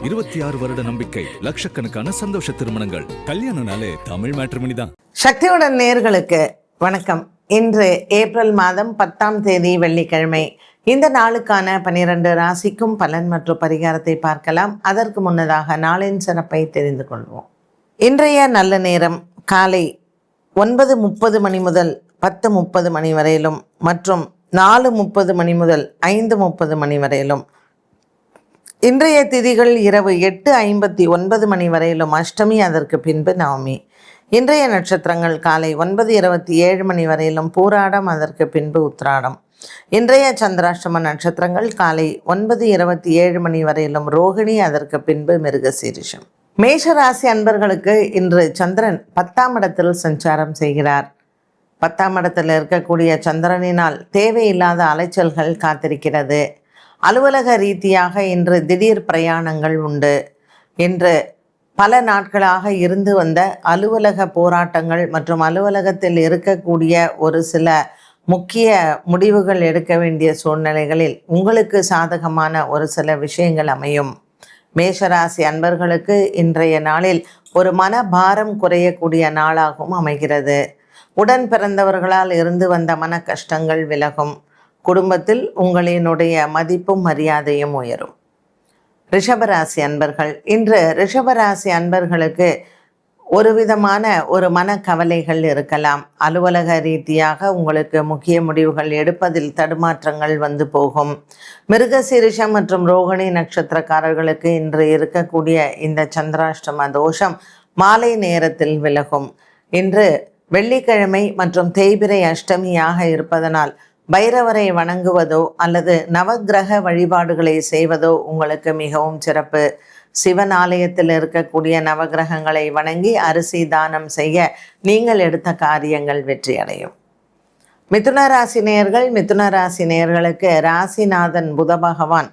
26 வருட நம்பிக்கை, லட்சக்கணக்கான சந்தோஷ திருமணங்கள். கல்யாணம்னாலே தமிழ் மேட்ரிமோனி தான். சக்தியுடன் நேயர்களுக்கு வணக்கம். இன்று ஏப்ரல் மாதம் 10ஆம் தேதி வெள்ளிக்கிழமை. இந்த நாளுக்கான 12 ராசிக்கும் பலன் மற்றும் பரிகாரத்தை பார்க்கலாம். அதற்கு முன்னதாக நாளின் சிறப்பை தெரிந்து கொள்வோம். இன்றைய நல்ல நேரம் காலை 9:30 மணி முதல் 10:30 மணி வரையிலும் மற்றும் 4:30 மணி முதல் 5:30 மணி வரையிலும். இன்றைய திதிகள் இரவு 8:59 மணி வரையிலும் அஷ்டமி, அதற்கு பின்பு நவமி. இன்றைய நட்சத்திரங்கள் காலை 9:27 மணி வரையிலும் பூராடம், அதற்கு பின்பு உத்திராடம். இன்றைய சந்திராஷ்டம நட்சத்திரங்கள் காலை 9:27 மணி வரையிலும் ரோகிணி, அதற்கு பின்பு மிருகசீரிஷம். மேஷராசி அன்பர்களுக்கு இன்று சந்திரன் 10ஆம் இடத்தில் சஞ்சாரம் செய்கிறார். 10ஆம் இடத்தில் இருக்கக்கூடிய சந்திரனினால் தேவையில்லாத அலைச்சல்கள் காத்திருக்கிறது. அலுவலக ரீதியாக இன்று திடீர் பிரயாணங்கள் உண்டு. இன்று பல நாட்களாக இருந்து வந்த அலுவலக போராட்டங்கள் மற்றும் அலுவலகத்தில் இருக்கக்கூடிய ஒரு சில முக்கிய முடிவுகள் எடுக்க வேண்டிய சூழ்நிலைகளில் உங்களுக்கு சாதகமான ஒரு சில விஷயங்கள் அமையும். மேஷராசி அன்பர்களுக்கு இன்றைய நாளில் ஒரு மனபாரம் குறையக்கூடிய நாளாகவும் அமைகிறது. உடன் பிறந்தவர்களால் இருந்து வந்த மன கஷ்டங்கள் விலகும். குடும்பத்தில் உங்களினுடைய மதிப்பும் மரியாதையும் உயரும். ரிஷபராசி அன்பர்கள், இன்று ரிஷபராசி அன்பர்களுக்கு ஒரு விதமான ஒரு மனக்கவலைகள் இருக்கலாம். அலுவலக ரீதியாக உங்களுக்கு முக்கிய முடிவுகள் எடுப்பதில் தடுமாற்றங்கள் வந்து போகும். மிருகசீரிஷம் மற்றும் ரோகிணி நட்சத்திரக்காரர்களுக்கு இன்று இருக்கக்கூடிய இந்த சந்திராஷ்டம தோஷம் மாலை நேரத்தில் விலகும். இன்று வெள்ளிக்கிழமை மற்றும் தேய்பிறை அஷ்டமியாக இருப்பதனால் பைரவரை வணங்குவதோ அல்லது நவக்கிரக வழிபாடுகளை செய்வதோ உங்களுக்கு மிகவும் சிறப்பு. சிவன் ஆலயத்தில் இருக்கக்கூடிய நவக்கிரகங்களை வணங்கி அரிசி தானம் செய்ய நீங்கள் எடுத்த காரியங்கள் வெற்றியடையும். மிதுன ராசி நேயர்கள், மிதுன ராசி நேயர்களுக்கு ராசிநாதன் புத பகவான்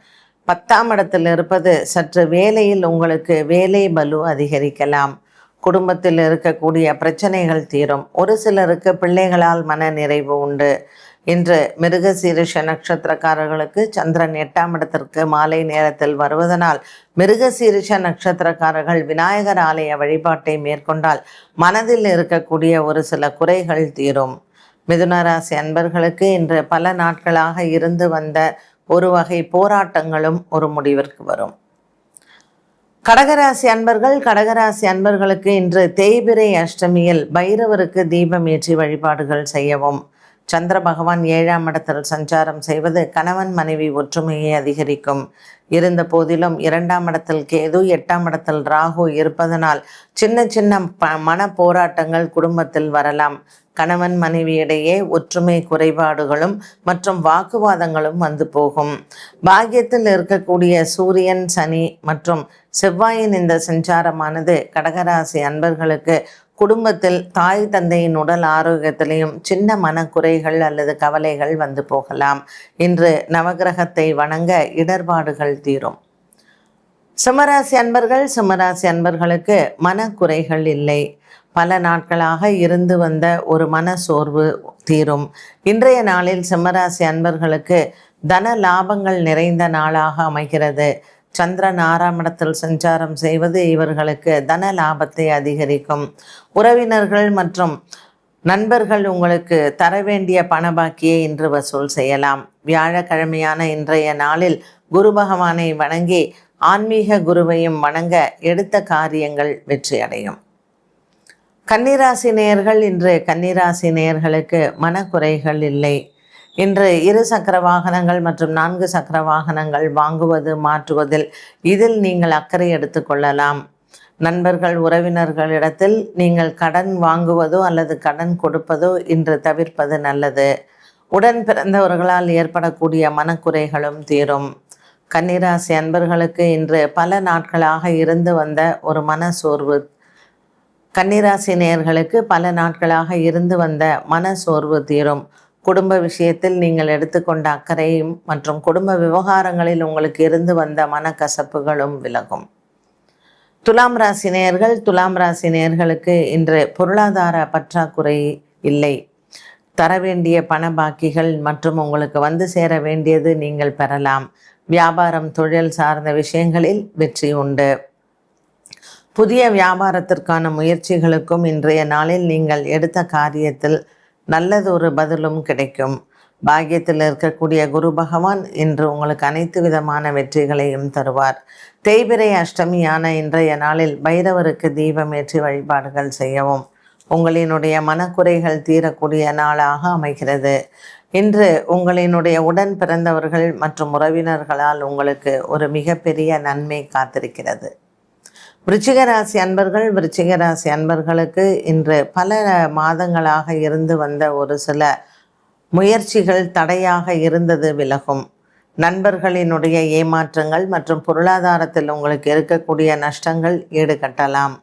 10ஆம் இடத்தில் இருப்பது சற்று வேலையில் உங்களுக்கு வேலை பலு அதிகரிக்கலாம். குடும்பத்தில் இருக்கக்கூடிய பிரச்சனைகள் தீரும். ஒரு சிலருக்கு பிள்ளைகளால் மன நிறைவு உண்டு. இன்று மிருகசீரிஷ நட்சத்திரக்காரர்களுக்கு சந்திரன் 8ஆம் இடத்திற்கு மாலை நேரத்தில் வருவதனால் மிருகசீரிஷ நட்சத்திரக்காரர்கள் விநாயகர் ஆலய வழிபாட்டை மேற்கொண்டால் மனதில் இருக்கக்கூடிய ஒரு சில குறைகள் தீரும். மிதுனராசி அன்பர்களுக்கு இன்று பல நாட்களாக இருந்து வந்த ஒரு வகை போராட்டங்களும் ஒரு முடிவிற்கு வரும். கடகராசி அன்பர்கள், கடகராசி அன்பர்களுக்கு இன்று தேய்பிறை அஷ்டமியில் பைரவருக்கு தீபம் ஏற்றி வழிபாடுகள் செய்யவும். சந்திர பகவான் 7ஆம் இடத்தில் சஞ்சாரம் செய்வது கணவன் மனைவி ஒற்றுமையை அதிகரிக்கும். இருந்த போதிலும் 2ஆம் இடத்தில் கேது, 8ஆம் இடத்தில் ராகு இருப்பதனால் சின்ன சின்ன மன போராட்டங்கள் குடும்பத்தில் வரலாம். கணவன் மனைவியிடையே ஒற்றுமை குறைபாடுகளும் மற்றும் வாக்குவாதங்களும் வந்து போகும். பாக்கியத்தில் இருக்கக்கூடிய சூரியன், சனி மற்றும் செவ்வாயின் இந்த சஞ்சாரமானது கடகராசி அன்பர்களுக்கு குடும்பத்தில் தாய் தந்தையின் உடல் ஆரோக்கியத்திலையும் சின்ன மனக்குறைகள் அல்லது கவலைகள் வந்து போகலாம். இன்று நவகிரகத்தை வணங்க இடர்பாடுகள் தீரும். சிம்மராசி அன்பர்கள், சிம்மராசி அன்பர்களுக்கு மனக்குறைகள் இல்லை. பல நாட்களாக இருந்து வந்த ஒரு மன சோர்வு தீரும். இன்றைய நாளில் சிம்மராசி அன்பர்களுக்கு தன லாபங்கள் நிறைந்த நாளாக அமைகிறது. சந்திரன் 6ஆம் இடத்தில் சஞ்சாரம் செய்வது இவர்களுக்கு தன லாபத்தை அதிகரிக்கும். உறவினர்கள் மற்றும் நண்பர்கள் உங்களுக்கு தர வேண்டிய பணபாக்கியை இன்று வசூல் செய்யலாம். வியாழக்கிழமையான இன்றைய நாளில் குரு பகவானை வணங்கி ஆன்மீக குருவையும் வணங்க எடுத்த காரியங்கள் வெற்றியடையும். கன்னிராசி நேயர்கள், இன்று கன்னிராசி நேயர்களுக்கு மனக்குறைகள் இல்லை. இன்று 2 சக்கர வாகனங்கள் மற்றும் 4 சக்கர வாகனங்கள் வாங்குவது மாற்றுவதில் இதில் நீங்கள் அக்கறை எடுத்துக்கொள்ளலாம். நண்பர்கள் உறவினர்களிடத்தில் நீங்கள் கடன் வாங்குவதோ அல்லது கடன் கொடுப்பதோ இன்று தவிர்ப்பது நல்லது. உடன் பிறந்தவர்களால் ஏற்படக்கூடிய மனக்குறைகளும் தீரும். கன்னிராசி அன்பர்களுக்கு இன்று பல நாட்களாக இருந்து வந்த ஒரு மன சோர்வு, கன்னிராசி நேயர்களுக்கு பல நாட்களாக இருந்து வந்த மன சோர்வு தீரும். குடும்ப விஷயத்தில் நீங்கள் எடுத்துக்கொண்ட அக்கறையும் மற்றும் குடும்ப விவகாரங்களில் உங்களுக்கு இருந்து வந்த மனக்கசப்புகளும் விலகும். துலாம் ராசி நேயர்கள், துலாம் ராசி நேயர்களுக்கு இன்று பொருளாதார பற்றாக்குறை இல்லை. தர வேண்டிய பண பாக்கிகள் மற்றும் உங்களுக்கு வந்து சேர வேண்டியது நீங்கள் பெறலாம். வியாபாரம் தொழில் சார்ந்த விஷயங்களில் வெற்றி உண்டு. புதிய வியாபாரத்திற்கான முயற்சிகளுக்கும் இன்றைய நாளில் நீங்கள் எடுத்த காரியத்தில் நல்லதொரு பதிலும் கிடைக்கும். பாக்கியத்தில் இருக்கக்கூடிய குரு பகவான் இன்று உங்களுக்கு அனைத்து விதமான வெற்றிகளையும் தருவார். தேய்பிறை அஷ்டமியான இன்றைய நாளில் பைரவருக்கு தீபமேற்றி வழிபாடுகள் செய்யவும். உங்களினுடைய மனக்குறைகள் தீரக்கூடிய நாளாக அமைகிறது. இன்று உங்களினுடைய உடன் பிறந்தவர்கள் மற்றும் உறவினர்களால் உங்களுக்கு ஒரு மிகப்பெரிய நன்மை காத்திருக்கிறது. விருச்சிக ராசி அன்பர்களுக்கு இன்று பல மாதங்களாக இருந்து வந்த ஒரு சில முயற்சிகள் தடையாக இருந்தது விலகும். நண்பர்களினுடைய ஏமாற்றங்கள் மற்றும் பொருளாதாரத்தில் உங்களுக்கு இருக்கக்கூடிய நஷ்டங்கள் ஈடுகட்டலாம்.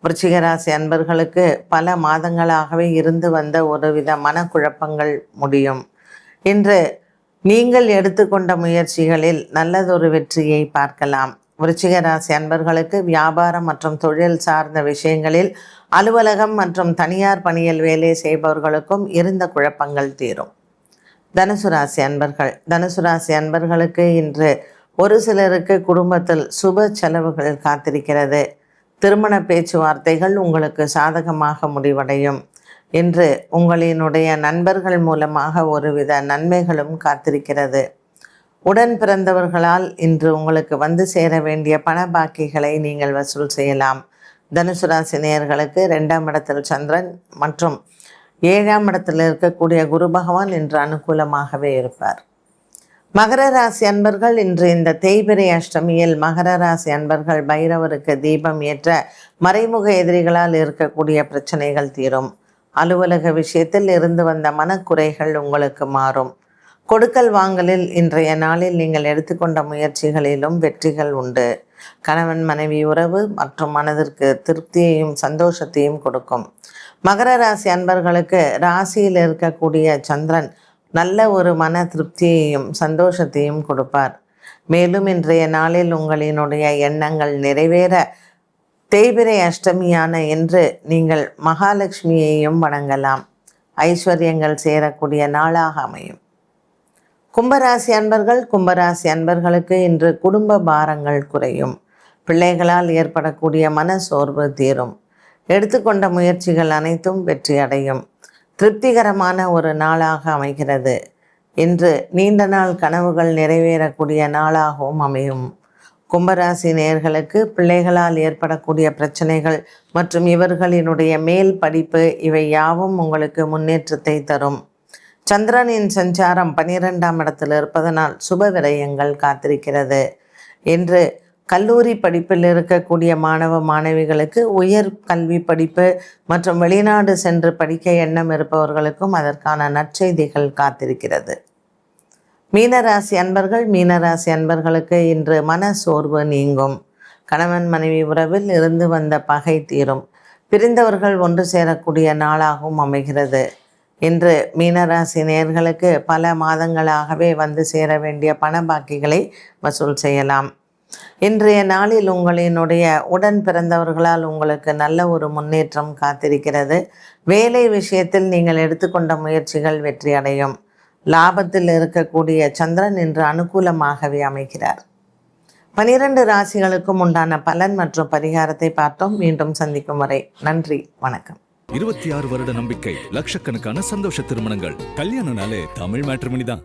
விருச்சிக ராசி அன்பர்களுக்கு பல மாதங்களாகவே இருந்து வந்த ஒருவித மனக்குழப்பங்கள் முடியும். இன்று நீங்கள் எடுத்துக்கொண்ட முயற்சிகளில் நல்லதொரு வெற்றியை பார்க்கலாம். விருச்சிக ராசி அன்பர்களுக்கு வியாபாரம் மற்றும் தொழில் சார்ந்த விஷயங்களில் அலுவலகம் மற்றும் தனியார் பணியில் வேலை செய்பவர்களுக்கும் இருந்த குழப்பங்கள் தீரும். தனுசு ராசி அன்பர்களுக்கு இன்று ஒரு சிலருக்கு குடும்பத்தில் சுப செலவுகள் காத்திருக்கிறது. திருமண பேச்சுவார்த்தைகள் உங்களுக்கு சாதகமாக முடிவடையும். இன்று உங்களினுடைய நண்பர்கள் மூலமாக ஒருவித நன்மைகளும் காத்திருக்கிறது. உடன் பிறந்தவர்களால் இன்று உங்களுக்கு வந்து சேர வேண்டிய பண பாக்கிகளை நீங்கள் வசூல் செய்யலாம். தனுசு ராசி நேயர்களுக்கு 2ஆம் இடத்தில் சந்திரன் மற்றும் 7ஆம் இடத்தில் இருக்கக்கூடிய குரு பகவான் இன்று அனுகூலமாகவே இருப்பார். மகர ராசி அன்பர்கள் இன்று இந்த தேய்பிறை அஷ்டமியில் மகர ராசி அன்பர்கள் பைரவருக்கு தீபம் ஏற்ற மறைமுக எதிரிகளால் இருக்கக்கூடிய பிரச்சனைகள் தீரும். அலுவலக விஷயத்தில் இருந்து வந்த மனக்குறைகள் உங்களுக்கு மாறும். கொடுக்கல் வாங்கலில் இன்றைய நாளில் நீங்கள் எடுத்துக்கொண்ட முயற்சிகளிலும் வெற்றிகள் உண்டு. கணவன் மனைவி உறவு மற்றும் மனதிற்கு திருப்தியையும் சந்தோஷத்தையும் கொடுக்கும். மகர ராசி அன்பர்களுக்கு ராசியில் இருக்கக்கூடிய சந்திரன் நல்ல ஒரு மன திருப்தியையும் சந்தோஷத்தையும் கொடுப்பார். மேலும் இன்றைய நாளில் உங்களினுடைய எண்ணங்கள் நிறைவேற தேய்பிறை அஷ்டமியான இன்று நீங்கள் மகாலட்சுமியையும் வணங்கலாம். ஐஸ்வர்யங்கள் சேரக்கூடிய நாளாக அமையும். கும்பராசி அன்பர்களுக்கு இன்று குடும்ப பாரங்கள் குறையும். பிள்ளைகளால் ஏற்படக்கூடிய மன சோர்வு தீரும். எடுத்துக்கொண்ட முயற்சிகள் அனைத்தும் வெற்றி அடையும். திருப்திகரமான ஒரு நாளாக அமைகிறது. இன்று நீண்ட நாள் கனவுகள் நிறைவேறக்கூடிய நாளாகவும் அமையும். கும்பராசி நேயர்களுக்கு பிள்ளைகளால் ஏற்படக்கூடிய பிரச்சனைகள் மற்றும் இவர்களினுடைய மேல் படிப்பு இவை யாவும் உங்களுக்கு முன்னேற்றத்தை தரும். சந்திரனின் சஞ்சாரம் 12ஆம் இடத்தில் இருப்பதனால் சுப விரயங்கள் காத்திருக்கிறது. இன்று கல்லூரி படிப்பில் இருக்கக்கூடிய மாணவ மாணவிகளுக்கு உயர் கல்வி படிப்பு மற்றும் வெளிநாடு சென்று படிக்க எண்ணம் இருப்பவர்களுக்கும் அதற்கான நற்செய்திகள் காத்திருக்கிறது. மீனராசி அன்பர்களுக்கு இன்று மன சோர்வு நீங்கும். கணவன் மனைவி உறவில் இருந்து வந்த பகை தீரும். பிரிந்தவர்கள் ஒன்று சேரக்கூடிய நாளாகவும் அமைகிறது. இன்று மீனராசி நேயர்களுக்கு பல மாதங்களாகவே வந்து சேர வேண்டிய பண பாக்கிகளை வசூல் செய்யலாம். இன்றைய நாளில் உங்களினுடைய உடன் பிறந்தவர்களால் உங்களுக்கு நல்ல ஒரு முன்னேற்றம் காத்திருக்கிறது. வேலை விஷயத்தில் நீங்கள் எடுத்துக்கொண்ட முயற்சிகள் வெற்றி அடையும். லாபத்தில் இருக்கக்கூடிய சந்திரன் இன்று அனுகூலமாகவே அமைகிறார். 12 ராசிகளுக்கும் உண்டான பலன் மற்றும் பரிகாரத்தை பார்த்தோம். மீண்டும் சந்திக்கும் வரை நன்றி, வணக்கம். 26 வருட நம்பிக்கை, லட்சக்கணக்கான சந்தோஷ திருமணங்கள். கல்யாணம்னாலே தமிழ் மேட்ரிமோனி தான்.